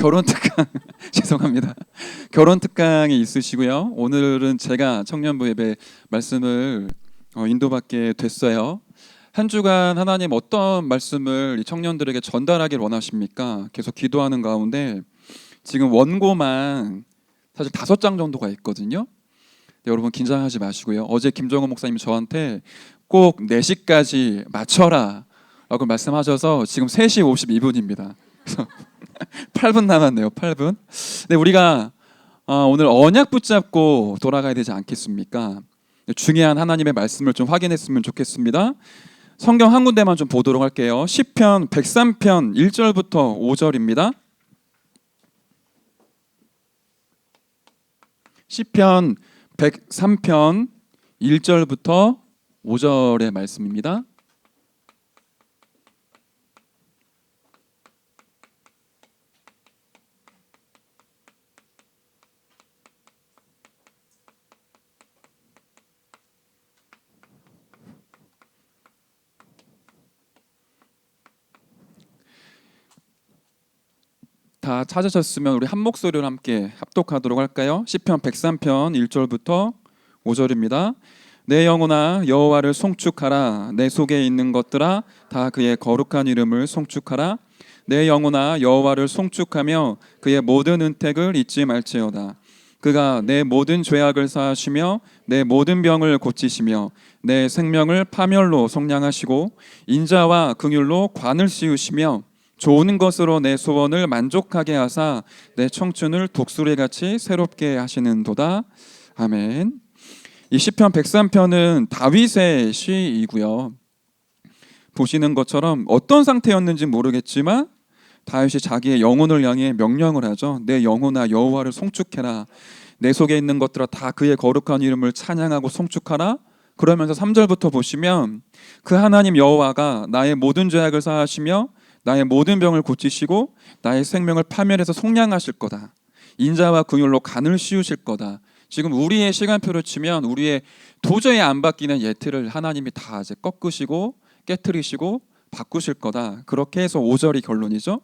결혼 특강 죄송합니다. 결혼 특강이 있으시고요. 오늘은 제가 청년부 예배 말씀을 인도받게 됐어요. 한 주간 하나님 어떤 말씀을 이 청년들에게 전달하길 원하십니까? 계속 기도하는 가운데 지금 원고만 사실 5장 정도가 있거든요. 여러분 긴장하지 마시고요. 어제 김정은 목사님이 저한테 꼭 4시까지 맞춰라 라고 말씀하셔서 지금 3시 52분입니다. 그래서 8분 남았네요. 8분. 근데 우리가 오늘 언약 붙잡고 돌아가야 되지 않겠습니까? 중요한 하나님의 말씀을 좀 확인했으면 좋겠습니다. 성경 한 군데만 좀 보도록 할게요. 시편 103편 1절부터 5절입니다. 시편 103편 1절부터 5절의 말씀입니다. 다 찾으셨으면 우리 한 목소리로 함께 합독하도록 할까요? 시편 103편 1절부터 5절입니다. 내 영혼아 여호와를 송축하라. 내 속에 있는 것들아 다 그의 거룩한 이름을 송축하라. 내 영혼아 여호와를 송축하며 그의 모든 은택을 잊지 말지어다. 그가 내 모든 죄악을 사하시며 내 모든 병을 고치시며 내 생명을 파멸로 속량하시고 인자와 긍휼로 관을 씌우시며 좋은 것으로 내 소원을 만족하게 하사 내 청춘을 독수리같이 새롭게 하시는도다. 아멘. 이 시편 103편은 다윗의 시이고요. 보시는 것처럼 어떤 상태였는지 모르겠지만 다윗이 자기의 영혼을 향해 명령을 하죠. 내 영혼아 여호와를 송축해라. 내 속에 있는 것들아 다 그의 거룩한 이름을 찬양하고 송축하라. 그러면서 3절부터 보시면 그 하나님 여호와가 나의 모든 죄악을 사하시며 나의 모든 병을 고치시고 나의 생명을 파멸해서 속량하실 거다. 인자와 긍휼로 간을 씌우실 거다. 지금 우리의 시간표를 치면 우리의 도저히 안 바뀌는 예틀을 하나님이 다 이제 꺾으시고 깨트리시고 바꾸실 거다. 그렇게 해서 5절이 결론이죠.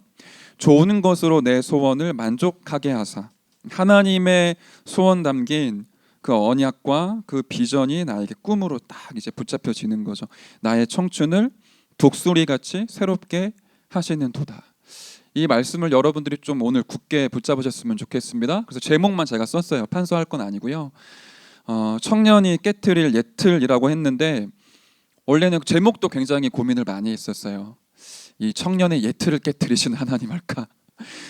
좋은 것으로 내 소원을 만족하게 하사. 하나님의 소원 담긴 그 언약과 그 비전이 나에게 꿈으로 딱 이제 붙잡혀지는 거죠. 나의 청춘을 독수리같이 새롭게 하시는 도다. 이 말씀을 여러분들이 좀 오늘 굳게 붙잡으셨으면 좋겠습니다. 그래서 제목만 제가 썼어요. 판서할 건 아니고요. 청년이 깨트릴 예틀이라고 했는데 원래는 제목도 굉장히 고민을 많이 했었어요. 이 청년의 예틀을 깨트리시는 하나님 할까?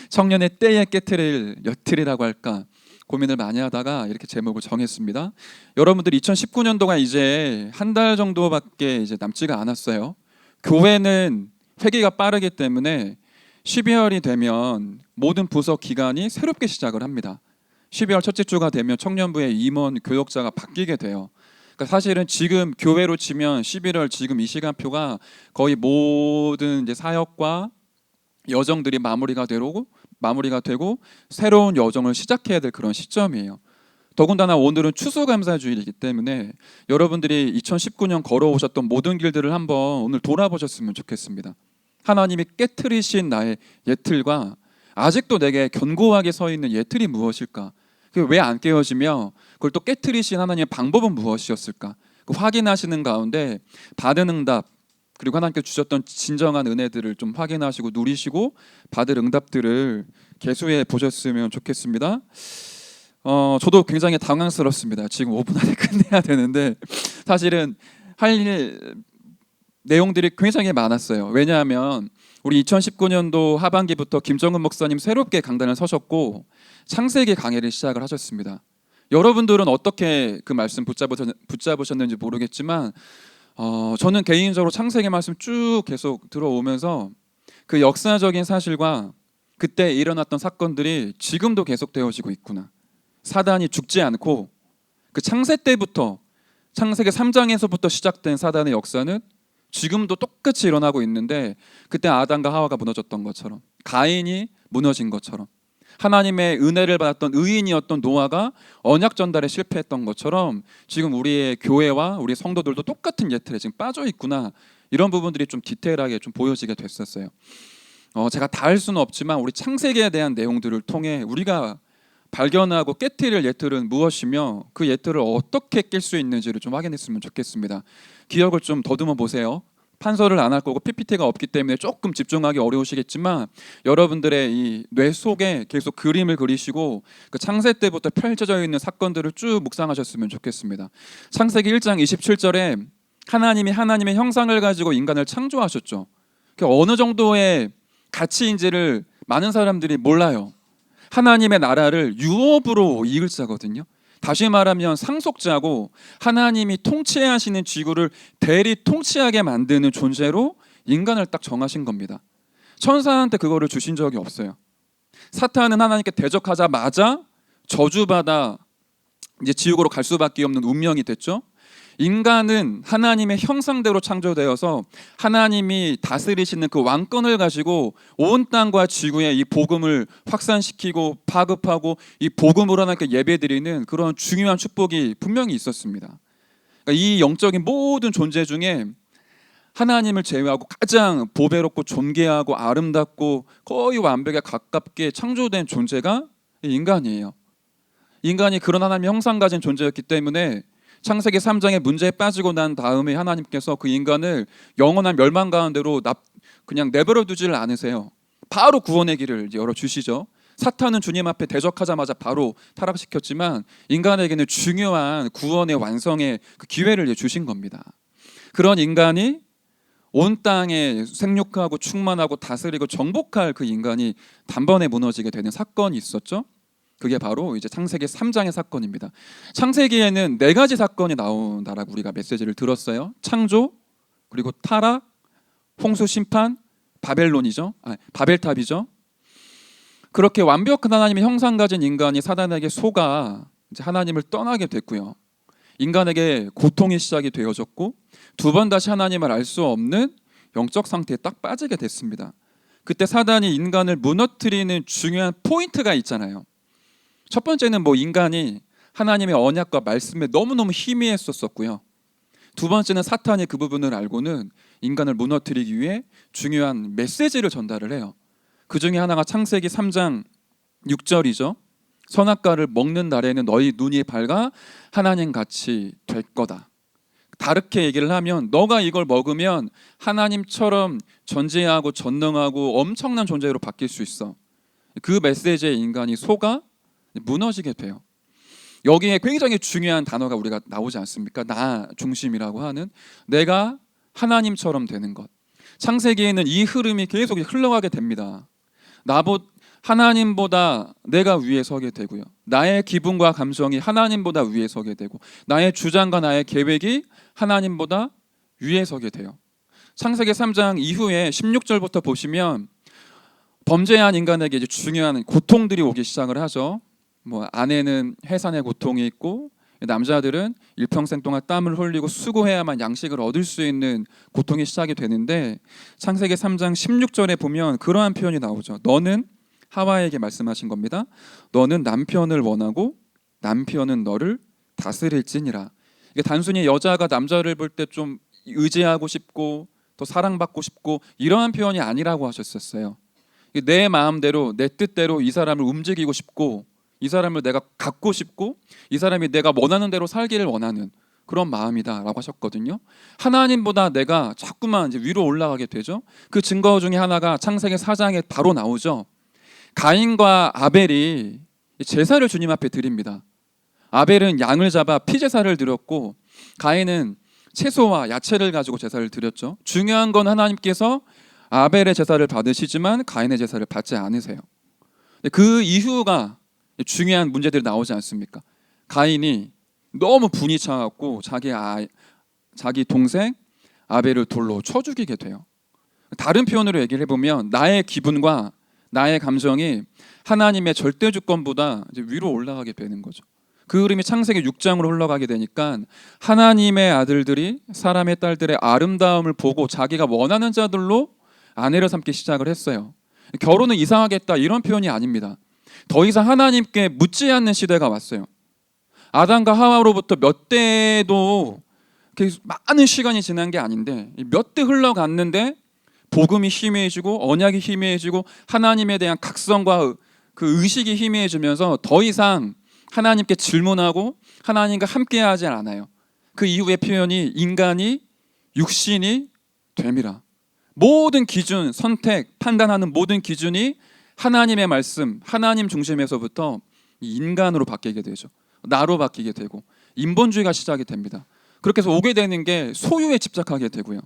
청년의 때에 깨트릴 예틀이라고 할까? 고민을 많이 하다가 이렇게 제목을 정했습니다. 여러분들 2019년도가 이제 한 달 정도밖에 이제 남지가 않았어요. 교회는 회기가 빠르기 때문에 12월이 되면 모든 부서 기관이 새롭게 시작을 합니다. 12월 첫째 주가 되면 청년부의 임원 교역자가 바뀌게 돼요. 그러니까 사실은 지금 교회로 치면 11월 지금 이 시간표가 거의 모든 이제 사역과 여정들이 마무리가 되고 새로운 여정을 시작해야 될 그런 시점이에요. 더군다나 오늘은 추수감사주일이기 때문에 여러분들이 2019년 걸어오셨던 모든 길들을 한번 오늘 돌아보셨으면 좋겠습니다. 하나님이 깨트리신 나의 예틀과 아직도 내게 견고하게 서 있는 예틀이 무엇일까? 왜 안 깨어지며 그걸 또 깨트리신 하나님의 방법은 무엇이었을까? 그 확인하시는 가운데 받은 응답 그리고 하나님께 주셨던 진정한 은혜들을 좀 확인하시고 누리시고 받을 응답들을 계수해 보셨으면 좋겠습니다. 저도 굉장히 당황스럽습니다. 지금 5분 안에 끝내야 되는데 사실은 할 일 내용들이 굉장히 많았어요. 왜냐하면 우리 2019년도 하반기부터 김정은 목사님 새롭게 강단을 서셨고 창세기 강해를 시작을 하셨습니다. 여러분들은 어떻게 그 말씀 붙잡으셨는지 모르겠지만 저는 개인적으로 창세기 말씀 쭉 계속 들어오면서 그 역사적인 사실과 그때 일어났던 사건들이 지금도 계속되어지고 있구나. 사단이 죽지 않고 그 창세 때부터 창세기 3장에서부터 시작된 사단의 역사는 지금도 똑같이 일어나고 있는데 그때 아담과 하와가 무너졌던 것처럼 가인이 무너진 것처럼 하나님의 은혜를 받았던 의인이었던 노아가 언약 전달에 실패했던 것처럼 지금 우리의 교회와 우리 성도들도 똑같은 예틀에 지금 빠져 있구나. 이런 부분들이 좀 디테일하게 좀 보여지게 됐었어요. 제가 다 할 수는 없지만 우리 창세기에 대한 내용들을 통해 우리가 발견하고 깨트릴 예틀은 무엇이며 그 예틀을 어떻게 깰 수 있는지를 좀 확인했으면 좋겠습니다. 기억을 좀 더듬어 보세요. 판서를 안 할 거고 PPT가 없기 때문에 조금 집중하기 어려우시겠지만 여러분들의 이 뇌 속에 계속 그림을 그리시고 그 창세 때부터 펼쳐져 있는 사건들을 쭉 묵상하셨으면 좋겠습니다. 창세기 1장 27절에 하나님이 하나님의 형상을 가지고 인간을 창조하셨죠. 어느 정도의 가치인지를 많은 사람들이 몰라요. 하나님의 나라를 유업으로 이 글자거든요. 다시 말하면 상속자고 하나님이 통치하시는 지구를 대리 통치하게 만드는 존재로 인간을 딱 정하신 겁니다. 천사한테 그거를 주신 적이 없어요. 사탄은 하나님께 대적하자마자 저주받아 이제 지옥으로 갈 수밖에 없는 운명이 됐죠. 인간은 하나님의 형상대로 창조되어서 하나님이 다스리시는 그 왕권을 가지고 온 땅과 지구에 이 복음을 확산시키고 파급하고 이 복음으로 하나님께 예배드리는 그런 중요한 축복이 분명히 있었습니다. 그러니까 이 영적인 모든 존재 중에 하나님을 제외하고 가장 보배롭고 존귀하고 아름답고 거의 완벽에 가깝게 창조된 존재가 인간이에요. 인간이 그런 하나님의 형상 가진 존재였기 때문에 창세기 3장의 문제에 빠지고 난 다음에 하나님께서 그 인간을 영원한 멸망 가운데로 그냥 내버려 두지를 않으세요. 바로 구원의 길을 열어주시죠. 사탄은 주님 앞에 대적하자마자 바로 타락시켰지만 인간에게는 중요한 구원의 완성의 그 기회를 주신 겁니다. 그런 인간이 온 땅에 생육하고 충만하고 다스리고 정복할 그 인간이 단번에 무너지게 되는 사건이 있었죠. 그게 바로 이제 창세기 3장의 사건입니다. 창세기에는 4가지 사건이 나온다라고 우리가 메시지를 들었어요. 창조, 그리고 타락, 홍수 심판, 바벨탑이죠. 그렇게 완벽한 하나님의 형상 가진 인간이 사단에게 속아 이제 하나님을 떠나게 됐고요. 인간에게 고통이 시작이 되어졌고 2번 다시 하나님을 알 수 없는 영적 상태에 딱 빠지게 됐습니다. 그때 사단이 인간을 무너뜨리는 중요한 포인트가 있잖아요. 첫 번째는 인간이 하나님의 언약과 말씀에 너무너무 희미했었고요. 2번째는 사탄이 그 부분을 알고는 인간을 무너뜨리기 위해 중요한 메시지를 전달을 해요. 그 중에 하나가 창세기 3장 6절이죠. 선악과를 먹는 날에는 너희 눈이 밝아 하나님같이 될 거다. 다르게 얘기를 하면 너가 이걸 먹으면 하나님처럼 전지하고 전능하고 엄청난 존재로 바뀔 수 있어. 그 메시지에 인간이 속아 무너지게 돼요. 여기에 굉장히 중요한 단어가 우리가 나오지 않습니까? 나 중심이라고 하는 내가 하나님처럼 되는 것. 창세기에는 이 흐름이 계속 흘러가게 됩니다. 하나님보다 내가 위에 서게 되고요. 나의 기분과 감정이 하나님보다 위에 서게 되고 나의 주장과 나의 계획이 하나님보다 위에 서게 돼요. 창세기 3장 이후에 16절부터 보시면 범죄한 인간에게 이제 중요한 고통들이 오기 시작을 하죠. 아내는 해산의 고통이 있고 남자들은 일평생 동안 땀을 흘리고 수고해야만 양식을 얻을 수 있는 고통이 시작이 되는데 창세기 3장 16절에 보면 그러한 표현이 나오죠. 너는 하와에게 말씀하신 겁니다. 너는 남편을 원하고 남편은 너를 다스릴지니라. 이게 단순히 여자가 남자를 볼 때 좀 의지하고 싶고 또 사랑받고 싶고 이러한 표현이 아니라고 하셨었어요. 내 마음대로 내 뜻대로 이 사람을 움직이고 싶고 이 사람을 내가 갖고 싶고 이 사람이 내가 원하는 대로 살기를 원하는 그런 마음이다라고 하셨거든요. 하나님보다 내가 자꾸만 이제 위로 올라가게 되죠. 그 증거 중에 하나가 창세기 4장에 바로 나오죠. 가인과 아벨이 제사를 주님 앞에 드립니다. 아벨은 양을 잡아 피제사를 드렸고 가인은 채소와 야채를 가지고 제사를 드렸죠. 중요한 건 하나님께서 아벨의 제사를 받으시지만 가인의 제사를 받지 않으세요. 그 이유가 중요한 문제들이 나오지 않습니까? 가인이 너무 분이 차갖고 자기 동생 아벨을 돌로 쳐 죽이게 돼요. 다른 표현으로 얘기를 해보면 나의 기분과 나의 감정이 하나님의 절대 주권보다 이제 위로 올라가게 되는 거죠. 그 흐름이 창세기 6장으로 흘러가게 되니까 하나님의 아들들이 사람의 딸들의 아름다움을 보고 자기가 원하는 자들로 아내를 삼기 시작을 했어요. 결혼은 이상하겠다 이런 표현이 아닙니다. 더 이상 하나님께 묻지 않는 시대가 왔어요. 아담과 하와로부터 몇 대도 많은 시간이 지난 게 아닌데 몇 대 흘러갔는데 복음이 희미해지고 언약이 희미해지고 하나님에 대한 각성과 그 의식이 희미해지면서 더 이상 하나님께 질문하고 하나님과 함께하지 않아요. 그 이후의 표현이 인간이 육신이 됨이라. 모든 기준, 선택, 판단하는 모든 기준이 하나님의 말씀, 하나님 중심에서부터 인간으로 바뀌게 되죠. 나로 바뀌게 되고 인본주의가 시작이 됩니다. 그렇게 해서 오게 되는 게 소유에 집착하게 되고요.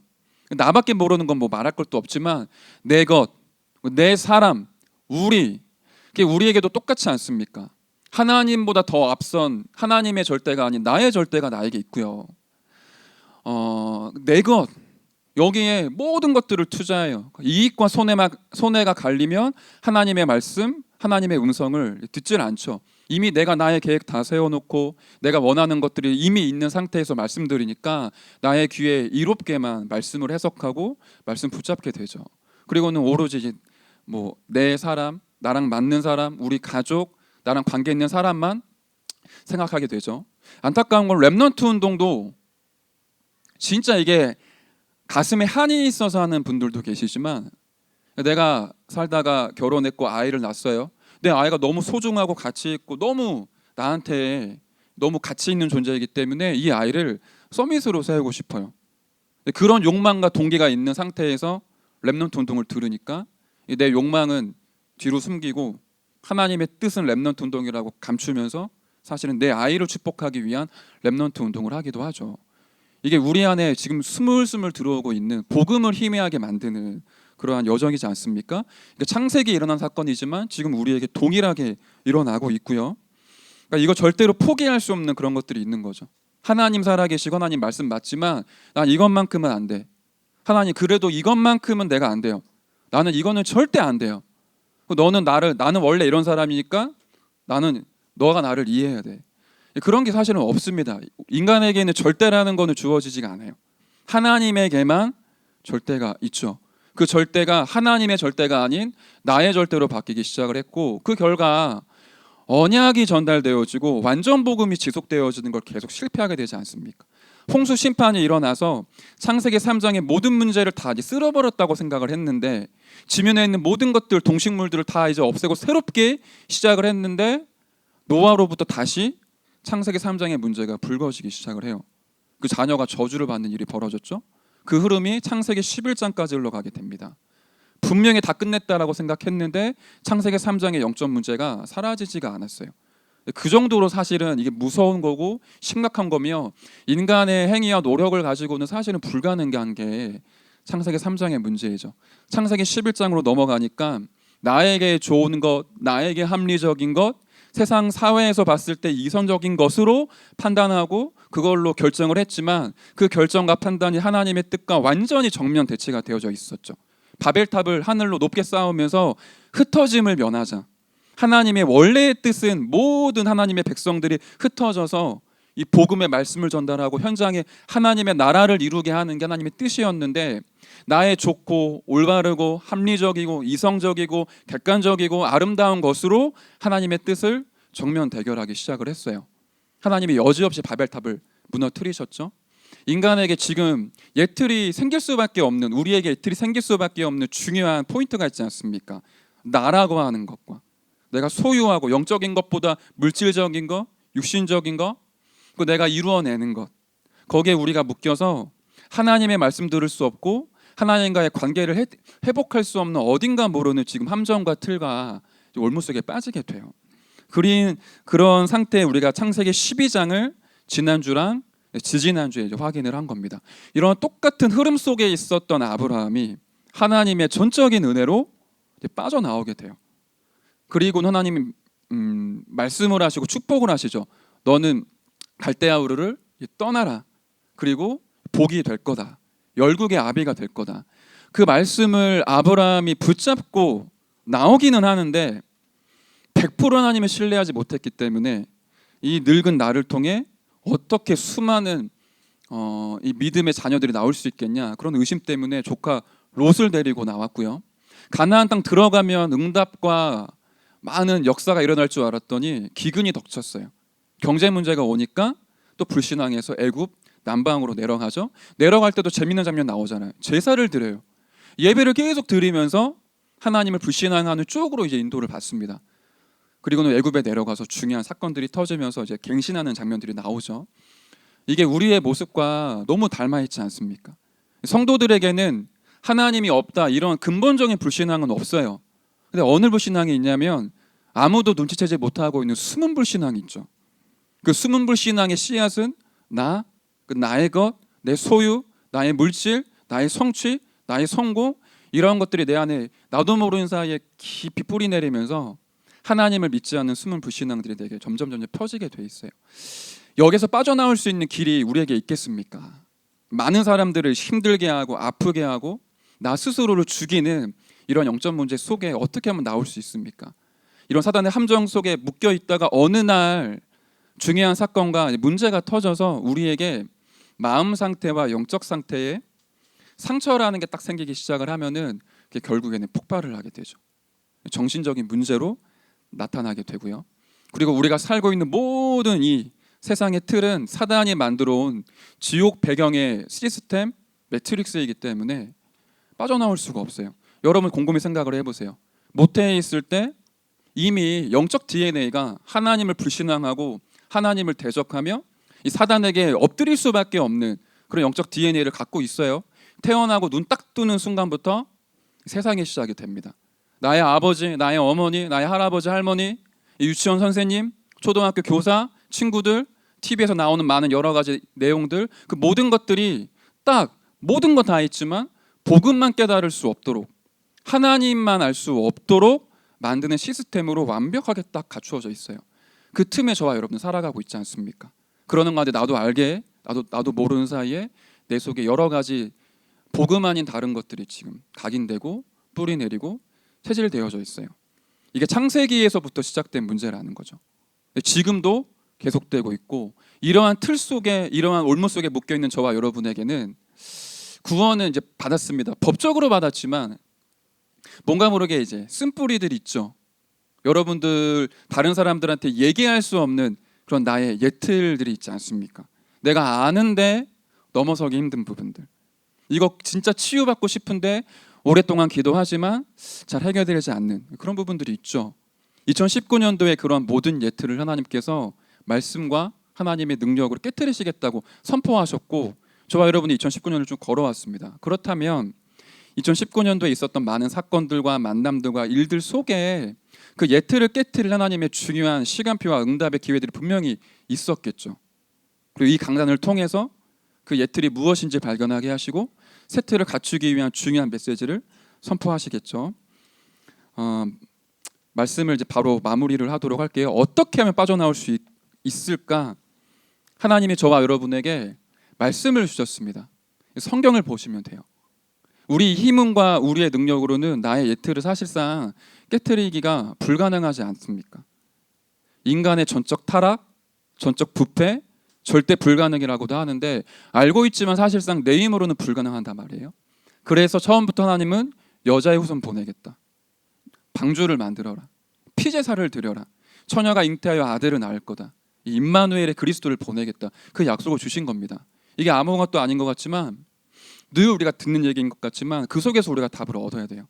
나밖에 모르는 건 뭐 말할 것도 없지만 내 것, 내 사람, 우리, 그게 우리에게도 똑같지 않습니까? 하나님보다 더 앞선 하나님의 절대가 아닌 나의 절대가 나에게 있고요. 내 것, 여기에 모든 것들을 투자해요. 이익과 손해가 갈리면 하나님의 말씀, 하나님의 음성을 듣질 않죠. 이미 내가 나의 계획 다 세워놓고 내가 원하는 것들이 이미 있는 상태에서 말씀드리니까 나의 귀에 이롭게만 말씀을 해석하고 말씀 붙잡게 되죠. 그리고는 오로지 뭐 내 사람, 나랑 맞는 사람, 우리 가족, 나랑 관계 있는 사람만 생각하게 되죠. 안타까운 건 렘넌트 운동도 진짜 이게 가슴에 한이 있어서 하는 분들도 계시지만, 내가 살다가 결혼했고 아이를 낳았어요. 내 아이가 너무 소중하고 가치 있고 너무 나한테 너무 가치 있는 존재이기 때문에 이 아이를 서밋으로 세우고 싶어요. 그런 욕망과 동기가 있는 상태에서 렘넌트 운동을 들으니까 내 욕망은 뒤로 숨기고 하나님의 뜻은 렘넌트 운동이라고 감추면서 사실은 내 아이를 축복하기 위한 렘넌트 운동을 하기도 하죠. 이게 우리 안에 지금 스물스물 들어오고 있는 복음을 희미하게 만드는 그러한 여정이지 않습니까? 그러니까 창세기에 일어난 사건이지만 지금 우리에게 동일하게 일어나고 있고요. 그러니까 이거 절대로 포기할 수 없는 그런 것들이 있는 거죠. 하나님 살아계시고 하나님 말씀 맞지만 난 이것만큼은 안 돼. 하나님 그래도 이것만큼은 내가 안 돼요. 나는 이거는 절대 안 돼요. 나는 원래 이런 사람이니까 너가 나를 이해해야 돼. 그런 게 사실은 없습니다. 인간에게는 절대라는 거는 주어지지가 않아요. 하나님에게만 절대가 있죠. 그 절대가 하나님의 절대가 아닌 나의 절대로 바뀌기 시작을 했고, 그 결과 언약이 전달되어지고 완전 복음이 지속되어지는 걸 계속 실패하게 되지 않습니까? 홍수 심판이 일어나서 창세기 3장의 모든 문제를 다 이제 쓸어버렸다고 생각을 했는데, 지면에 있는 모든 것들, 동식물들을 다 이제 없애고 새롭게 시작을 했는데 노아로부터 다시 창세기 3장의 문제가 불거지기 시작을 해요. 그 자녀가 저주를 받는 일이 벌어졌죠. 그 흐름이 창세기 11장까지 흘러가게 됩니다. 분명히 다 끝냈다라고 생각했는데 창세기 3장의 영적 문제가 사라지지가 않았어요. 그 정도로 사실은 이게 무서운 거고 심각한 거며, 인간의 행위와 노력을 가지고는 사실은 불가능한 게 창세기 3장의 문제이죠. 창세기 11장으로 넘어가니까 나에게 좋은 것, 나에게 합리적인 것, 세상 사회에서 봤을 때 이성적인 것으로 판단하고 그걸로 결정을 했지만, 그 결정과 판단이 하나님의 뜻과 완전히 정면 대치가 되어져 있었죠. 바벨탑을 하늘로 높게 쌓으면서 흩어짐을 면하자. 하나님의 원래의 뜻은 모든 하나님의 백성들이 흩어져서 이 복음의 말씀을 전달하고 현장에 하나님의 나라를 이루게 하는 게 하나님의 뜻이었는데, 나의 좋고 올바르고 합리적이고 이성적이고 객관적이고 아름다운 것으로 하나님의 뜻을 정면 대결하기 시작을 했어요. 하나님이 여지없이 바벨탑을 무너뜨리셨죠. 인간에게 지금 예틀이 생길 수밖에 없는, 우리에게 예틀이 생길 수밖에 없는 중요한 포인트가 있지 않습니까? 나라고 하는 것과 내가 소유하고 영적인 것보다 물질적인 것, 육신적인 것, 그 내가 이루어내는 것, 거기에 우리가 묶여서 하나님의 말씀 들을 수 없고 하나님과의 관계를 회복할 수 없는 어딘가 모르는 지금 함정과 틀과 올무 속에 빠지게 돼요. 그런 상태에 우리가 창세기 12장을 지난주랑 지지난주에 확인을 한 겁니다. 이런 똑같은 흐름 속에 있었던 아브라함이 하나님의 전적인 은혜로 빠져나오게 돼요. 그리고 하나님이 말씀을 하시고 축복을 하시죠. 너는 갈대아 우르를 떠나라. 그리고 복이 될 거다. 열국의 아비가 될 거다. 그 말씀을 아브라함이 붙잡고 나오기는 하는데 100% 하나님을 신뢰하지 못했기 때문에 이 늙은 나를 통해 어떻게 수많은 이 믿음의 자녀들이 나올 수 있겠냐, 그런 의심 때문에 조카 롯을 데리고 나왔고요. 가나안 땅 들어가면 응답과 많은 역사가 일어날 줄 알았더니 기근이 덮쳤어요. 경제 문제가 오니까 또 불신앙해서 애굽 남방으로 내려가죠. 내려갈 때도 재밌는 장면 나오잖아요. 제사를 드려요. 예배를 계속 드리면서 하나님을 불신앙하는 쪽으로 이제 인도를 받습니다. 그리고는 애굽에 내려가서 중요한 사건들이 터지면서 이제 갱신하는 장면들이 나오죠. 이게 우리의 모습과 너무 닮아 있지 않습니까? 성도들에게는 하나님이 없다 이런 근본적인 불신앙은 없어요. 근데 어느 불신앙이 있냐면 아무도 눈치채지 못하고 있는 숨은 불신앙이 있죠. 그 숨은 불신앙의 씨앗은 나의 것, 내 소유, 나의 물질, 나의 성취, 나의 성공 이런 것들이 내 안에 나도 모르는 사이에 깊이 뿌리 내리면서 하나님을 믿지 않는 숨은 불신앙들이 내게 점점 펴지게 돼 있어요. 여기서 빠져나올 수 있는 길이 우리에게 있겠습니까? 많은 사람들을 힘들게 하고 아프게 하고 나 스스로를 죽이는 이런 영적 문제 속에 어떻게 하면 나올 수 있습니까? 이런 사단의 함정 속에 묶여 있다가 어느 날 중요한 사건과 문제가 터져서 우리에게 마음 상태와 영적 상태에 상처라는 게 딱 생기기 시작을 하면은 그게 결국에는 폭발을 하게 되죠. 정신적인 문제로 나타나게 되고요. 그리고 우리가 살고 있는 모든 이 세상의 틀은 사단이 만들어 온 지옥 배경의 시스템, 매트릭스이기 때문에 빠져나올 수가 없어요. 여러분 곰곰이 생각을 해보세요. 모태에 있을 때 이미 영적 DNA가 하나님을 불신앙하고 하나님을 대적하며 이 사단에게 엎드릴 수밖에 없는 그런 영적 DNA를 갖고 있어요. 태어나고 눈 딱 뜨는 순간부터 세상의 시작이 됩니다. 나의 아버지, 나의 어머니, 나의 할아버지, 할머니, 유치원 선생님, 초등학교 교사, 친구들, TV에서 나오는 많은 여러 가지 내용들, 그 모든 것들이 딱 모든 거 다 있지만 복음만 깨달을 수 없도록 하나님만 알 수 없도록 만드는 시스템으로 완벽하게 딱 갖추어져 있어요. 그 틈에 저와 여러분 살아가고 있지 않습니까? 그러는 가운데 나도 알게 나도 모르는 사이에 내 속에 여러 가지 복음 아닌 다른 것들이 지금 각인되고 뿌리 내리고 체질되어져 있어요. 이게 창세기에서부터 시작된 문제라는 거죠. 지금도 계속되고 있고 이러한 틀 속에 이러한 올무 속에 묶여 있는 저와 여러분에게는 구원은 이제 받았습니다. 법적으로 받았지만 뭔가 모르게 이제 쓴뿌리들이 있죠. 여러분들 다른 사람들한테 얘기할 수 없는 그런 나의 예틀들이 있지 않습니까? 내가 아는데 넘어서기 힘든 부분들. 이거 진짜 치유받고 싶은데 오랫동안 기도하지만 잘 해결되지 않는 그런 부분들이 있죠. 2019년도에 그런 모든 예틀을 하나님께서 말씀과 하나님의 능력으로 깨트리시겠다고 선포하셨고 저와 여러분이 2019년을 쭉 걸어왔습니다. 그렇다면 2019년도에 있었던 많은 사건들과 만남들과 일들 속에 그 예틀을 깨트릴 하나님의 중요한 시간표와 응답의 기회들이 분명히 있었겠죠. 그리고 이 강단을 통해서 그 예틀이 무엇인지 발견하게 하시고 새 틀을 갖추기 위한 중요한 메시지를 선포하시겠죠. 말씀을 이제 바로 마무리를 하도록 할게요. 어떻게 하면 빠져나올 수 있을까? 하나님이 저와 여러분에게 말씀을 주셨습니다. 성경을 보시면 돼요. 우리 힘과 우리의 능력으로는 나의 예틀을 사실상 깨트리기가 불가능하지 않습니까? 인간의 전적 타락, 전적 부패, 절대 불가능이라고도 하는데 알고 있지만 사실상 내 힘으로는 불가능한단 말이에요. 그래서 처음부터 하나님은 여자의 후손 보내겠다. 방주를 만들어라. 피제사를 드려라. 처녀가 잉태하여 아들을 낳을 거다. 이 임마누엘의 그리스도를 보내겠다. 그 약속을 주신 겁니다. 이게 아무것도 아닌 것 같지만 늘 우리가 듣는 얘기인 것 같지만 그 속에서 우리가 답을 얻어야 돼요.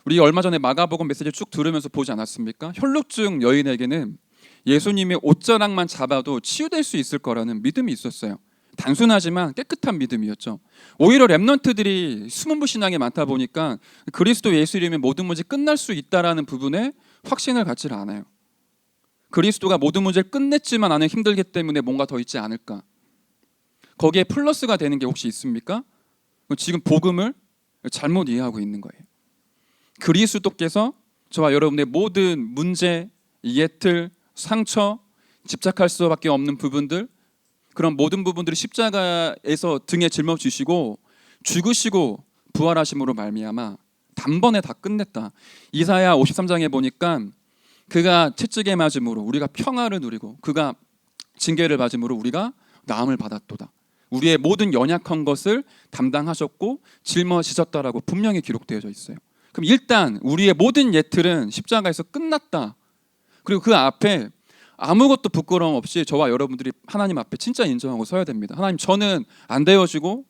우리 얼마 전에 마가복음 메시지 쭉 들으면서 보지 않았습니까? 혈루증 여인에게는 예수님의 옷자락만 잡아도 치유될 수 있을 거라는 믿음이 있었어요. 단순하지만 깨끗한 믿음이었죠. 오히려 렘넌트들이 숨은 불신앙이 많다 보니까 그리스도 예수 이름의 모든 문제 끝날 수 있다라는 부분에 확신을 갖지 않아요. 그리스도가 모든 문제를 끝냈지만 나는 힘들기 때문에 뭔가 더 있지 않을까. 거기에 플러스가 되는 게 혹시 있습니까? 지금 복음을 잘못 이해하고 있는 거예요. 그리스도께서 저와 여러분의 모든 문제, 예틀, 상처, 집착할 수밖에 없는 부분들, 그런 모든 부분들이 십자가에서 등에 짊어지시고 죽으시고 부활하심으로 말미암아 단번에 다 끝냈다. 이사야 53장에 보니까 그가 채찍에 맞음으로 우리가 평화를 누리고 그가 징계를 받음으로 우리가 나음을 받았도다. 우리의 모든 연약한 것을 담당하셨고 짊어지셨다라고 분명히 기록되어져 있어요. 그럼 일단 우리의 모든 예틀은 십자가에서 끝났다. 그리고 그 앞에 아무것도 부끄러움 없이 저와 여러분들이 하나님 앞에 진짜 인정하고 서야 됩니다. 하나님, 저는 안 되어지고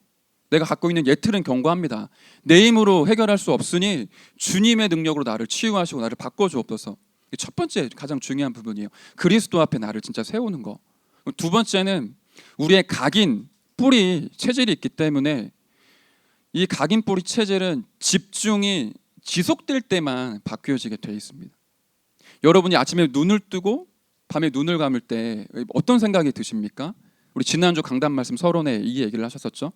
내가 갖고 있는 예틀은 견고합니다. 내 힘으로 해결할 수 없으니 주님의 능력으로 나를 치유하시고 나를 바꿔주옵소서. 이게 첫 번째 가장 중요한 부분이에요. 그리스도 앞에 나를 진짜 세우는 거. 두 번째는 우리의 각인 뿌리 체질이 있기 때문에 이 각인 뿌리 체질은 집중이 지속될 때만 바뀌어지게 되어 있습니다. 여러분이 아침에 눈을 뜨고 밤에 눈을 감을 때 어떤 생각이 드십니까? 우리 지난주 강단 말씀 서론에 이 얘기를 하셨었죠.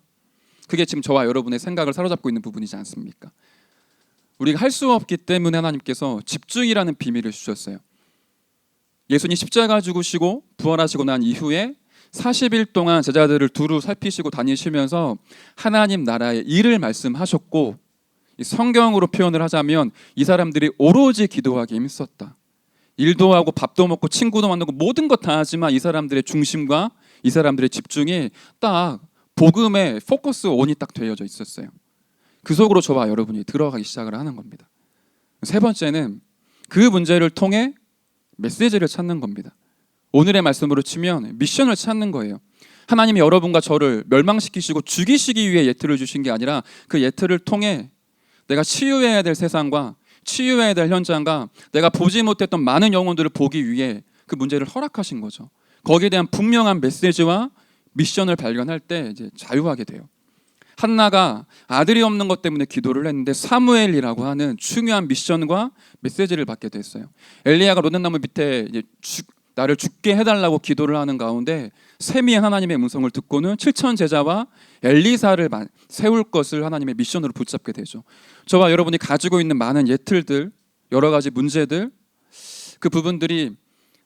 그게 지금 저와 여러분의 생각을 사로잡고 있는 부분이지 않습니까? 우리가 할 수 없기 때문에 하나님께서 집중이라는 비밀을 주셨어요. 예수님 십자가 죽으시고 부활하시고 난 이후에 40일 동안 제자들을 두루 살피시고 다니시면서 하나님 나라의 일을 말씀하셨고, 성경으로 표현을 하자면 이 사람들이 오로지 기도하기에 힘썼다. 일도 하고 밥도 먹고 친구도 만나고 모든 것 다 하지만 이 사람들의 중심과 이 사람들의 집중이 딱 복음의 포커스 온이 딱 되어져 있었어요. 그 속으로 저와 여러분이 들어가기 시작을 하는 겁니다. 세 번째는 그 문제를 통해 메시지를 찾는 겁니다. 오늘의 말씀으로 치면 미션을 찾는 거예요. 하나님이 여러분과 저를 멸망시키시고 죽이시기 위해 예틀을 주신 게 아니라 그 예틀을 통해 내가 치유해야 될 세상과 치유해야 될 현장과 내가 보지 못했던 많은 영혼들을 보기 위해 그 문제를 허락하신 거죠. 거기에 대한 분명한 메시지와 미션을 발견할 때 이제 자유하게 돼요. 한나가 아들이 없는 것 때문에 기도를 했는데 사무엘이라고 하는 중요한 미션과 메시지를 받게 됐어요. 엘리야가 로덴나무 밑에 이제 나를 죽게 해달라고 기도를 하는 가운데 셈이 하나님의 음성을 듣고는 7천 제자와 엘리사를 세울 것을 하나님의 미션으로 붙잡게 되죠. 저와 여러분이 가지고 있는 많은 예틀들, 여러 가지 문제들, 그 부분들이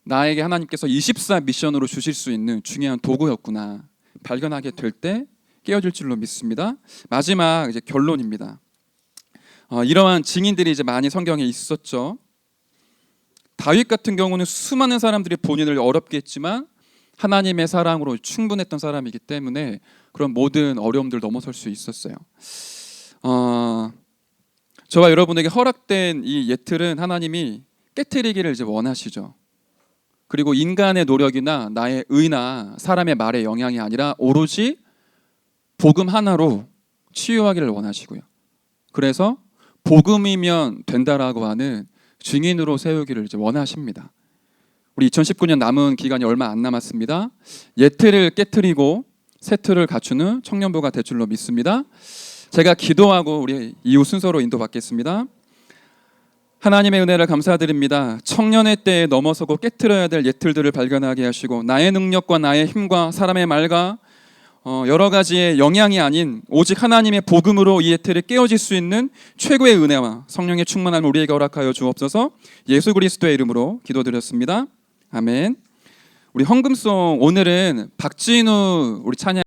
나에게 하나님께서 24 미션으로 주실 수 있는 중요한 도구였구나 발견하게 될 때 깨어질 줄로 믿습니다. 마지막 이제 결론입니다. 이러한 증인들이 이제 많이 성경에 있었죠. 다윗 같은 경우는 수많은 사람들이 본인을 어렵게 했지만 하나님의 사랑으로 충분했던 사람이기 때문에 그런 모든 어려움들 넘어설 수 있었어요. 저와 여러분에게 허락된 이 예틀은 하나님이 깨트리기를 이제 원하시죠. 그리고 인간의 노력이나 나의 의나 사람의 말의 영향이 아니라 오로지 복음 하나로 치유하기를 원하시고요. 그래서 복음이면 된다라고 하는 증인으로 세우기를 이제 원하십니다. 우리 2019년 남은 기간이 얼마 안 남았습니다. 예틀을 깨트리고 새 틀을 갖추는 청년부가 될 줄로 믿습니다. 제가 기도하고 우리 이후 순서로 인도받겠습니다. 하나님의 은혜를 감사드립니다. 청년의 때에 넘어서고 깨트려야 될 예틀들을 발견하게 하시고 나의 능력과 나의 힘과 사람의 말과 여러 가지의 영향이 아닌 오직 하나님의 복음으로 이 예틀이 깨어질 수 있는 최고의 은혜와 성령의 충만함을 우리에게 허락하여 주옵소서. 예수 그리스도의 이름으로 기도드렸습니다. 아멘. 우리 헌금송 오늘은 박진우 우리 찬양